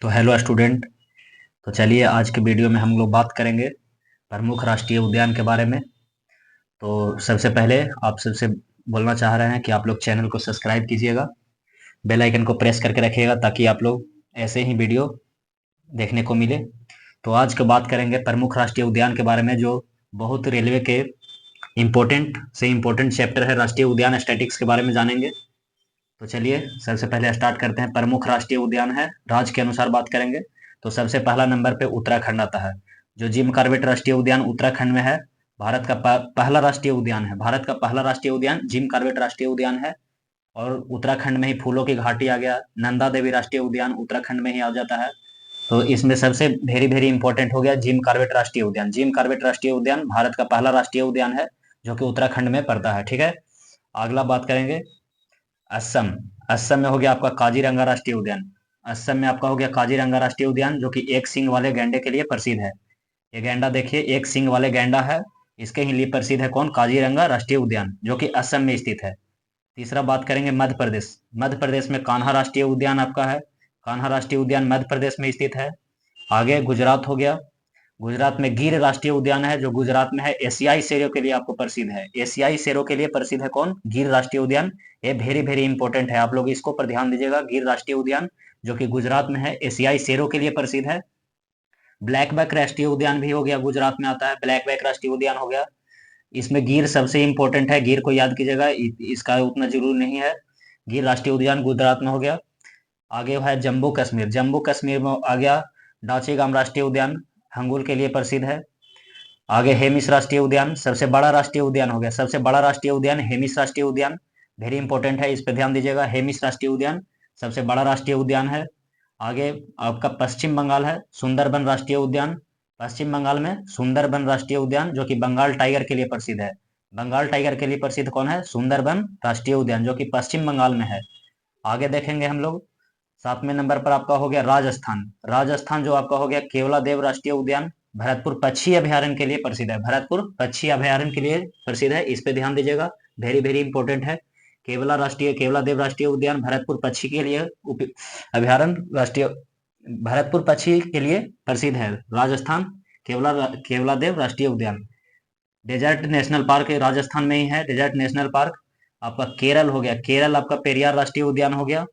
तो hello student. तो चलिए आज के वीडियो में हम लोग बात करेंगे प्रमुख राष्ट्रीय उद्यान के बारे में। तो सबसे पहले आप सबसे बोलना चाह रहे हैं कि आप लोग चैनल को सब्सक्राइब कीजिएगा, बेल आइकन को प्रेस करके रखिएगा ताकि आप लोग ऐसे ही वीडियो देखने को मिले। तो आज के बात करेंगे प्रमुख राष्ट्रीय उद्यान के बारे में, जो बहुत रेलवे के इम्पोर्टेंट चैप्टर है। राष्ट्रीय उद्यान स्टैटिक्स के बारे में जानेंगे। तो चलिए सबसे पहले स्टार्ट करते हैं। प्रमुख राष्ट्रीय उद्यान है, राज्य के अनुसार बात करेंगे। तो सबसे पहला नंबर पे उत्तराखंड आता है। जो जिम कॉर्बेट राष्ट्रीय उद्यान उत्तराखंड में है। भारत का पहला राष्ट्रीय उद्यान है। भारत का पहला राष्ट्रीय उद्यान जिम कॉर्बेट राष्ट्रीय उद्यान है। और उत्तराखंड में ही फूलों की घाटी आ गया। नंदा देवी राष्ट्रीय उद्यान उत्तराखंड में ही आ जाता है। तो इसमें सबसे वेरी वेरी इंपॉर्टेंट हो गया जिम कॉर्बेट राष्ट्रीय उद्यान। जिम कॉर्बेट राष्ट्रीय उद्यान भारत का पहला राष्ट्रीय उद्यान है, जो कि उत्तराखंड में पड़ता है। ठीक है, अगला बात करेंगे असम। असम में हो गया आपका काजीरंगा राष्ट्रीय उद्यान। असम में आपका हो गया काजीरंगा राष्ट्रीय उद्यान, जो कि एक सींग वाले गैंडे के लिए प्रसिद्ध है। ये गैंडा देखिए, एक सींग वाले गैंडा है। इसके ही लिए प्रसिद्ध है कौन? काजीरंगा राष्ट्रीय उद्यान, जो कि असम में स्थित है। तीसरा बात करेंगे मध्य प्रदेश। मध्य प्रदेश में कान्हा राष्ट्रीय उद्यान आपका है। कान्हा राष्ट्रीय उद्यान मध्य प्रदेश में स्थित है। आगे गुजरात हो गया। गुजरात में गिर राष्ट्रीय उद्यान है, जो गुजरात में है। एशियाई शेरों के लिए आपको प्रसिद्ध है। एशियाई शेरों के लिए प्रसिद्ध है कौन? गिर राष्ट्रीय उद्यान। ये वेरी वेरी इंपॉर्टेंट है, आप लोग इसको पर ध्यान दीजिएगा। गिर राष्ट्रीय उद्यान जो कि गुजरात में है, एशियाई शेरों के लिए प्रसिद्ध है। ब्लैक बैक राष्ट्रीय उद्यान भी हो गया, गुजरात में आता है। ब्लैक बैक राष्ट्रीय उद्यान हो गया। इसमें गिर सबसे इंपॉर्टेंट है, गिर को याद कीजिएगा, इसका उतना जरूरी नहीं है। गिर राष्ट्रीय उद्यान गुजरात में हो गया। आगे है जम्मू कश्मीर। जम्मू कश्मीर में आ गया डाचीगाम राष्ट्रीय उद्यान, हंगुल के लिए प्रसिद्ध है। आगे हेमिस राष्ट्रीय उद्यान, सबसे बड़ा राष्ट्रीय उद्यान हो गया। सबसे बड़ा राष्ट्रीय उद्यान हेमिस राष्ट्रीय उद्यान, वेरी इंपॉर्टेंट है, इस पे ध्यान दीजिएगा। हेमिस राष्ट्रीय उद्यान सबसे बड़ा राष्ट्रीय उद्यान है। आगे आपका पश्चिम बंगाल है, सुंदरबन राष्ट्रीय उद्यान। पश्चिम बंगाल में सुंदरबन राष्ट्रीय उद्यान, जो कि बंगाल टाइगर के लिए प्रसिद्ध है। बंगाल टाइगर के लिए प्रसिद्ध कौन है? सुंदरबन राष्ट्रीय उद्यान, जो कि पश्चिम बंगाल में है। आगे देखेंगे हम लोग, 7वें नंबर पर आपका हो गया राजस्थान। राजस्थान जो आपका हो गया केवलादेव राष्ट्रीय उद्यान, भरतपुर पक्षी अभयारण्य के लिए प्रसिद्ध है। भरतपुर पक्षी अभयारण्य के लिए प्रसिद्ध है, इस पे ध्यान दीजिएगा, वेरी वेरी इंपॉर्टेंट है। केवलादेव राष्ट्रीय उद्यान भरतपुर पक्षी के लिए अभयारण्य राष्ट्रीय भरतपुर पक्षी के लिए प्रसिद्ध है राजस्थान। केवलादेव राष्ट्रीय उद्यान। डेजर्ट नेशनल पार्क राजस्थान में ही है। डेजर्ट नेशनल पार्क आपका केरल हो गया। केरल आपका पेरियार राष्ट्रीय उद्यान हो गया,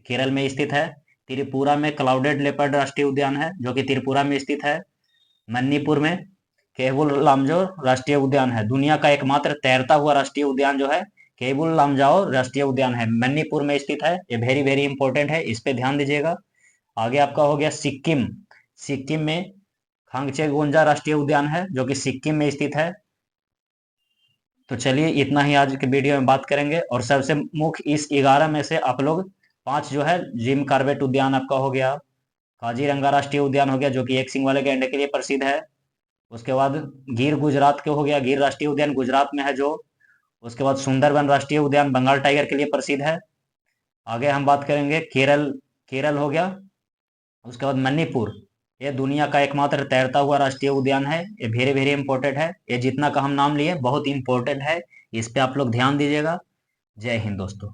केरल में स्थित है। त्रिपुरा में क्लाउडेड लेपर्ड राष्ट्रीय उद्यान है, जो कि त्रिपुरा में स्थित है। मणिपुर में केबुल लामजो राष्ट्रीय उद्यान है। दुनिया का एकमात्र तैरता हुआ राष्ट्रीय उद्यान जो है केबुल लामजाओ राष्ट्रीय उद्यान है, मणिपुर में स्थित है। ये वेरी वेरी इंपॉर्टेंट है, इस पे ध्यान दीजिएगा। आगे आपका हो गया सिक्किम। सिक्किम में खांगचेगुंजा राष्ट्रीय उद्यान है, जो कि सिक्किम में स्थित है। तो चलिए इतना ही आज के वीडियो में बात करेंगे। और सबसे मुख्य इस 11 में से आप लोग 5 जो है, जिम कॉर्बेट उद्यान आपका हो गया, काजीरंगा राष्ट्रीय उद्यान हो गया, जो कि एक सिंग वाले गैंडे के लिए प्रसिद्ध है। उसके बाद गिर गुजरात के हो गया, गिर राष्ट्रीय उद्यान गुजरात में है जो। उसके बाद सुंदरबन राष्ट्रीय उद्यान बंगाल टाइगर के लिए प्रसिद्ध है। आगे हम बात करेंगे केरल। केरल हो गया। उसके बाद मणिपुर, ये दुनिया का एकमात्र तैरता हुआ राष्ट्रीय उद्यान है। ये वेरी वेरी इंपॉर्टेंट है, ये जितना का हम नाम लिए बहुत इंपॉर्टेंट है, इस पे आप लोग ध्यान दीजिएगा। जय हिंद दोस्तों।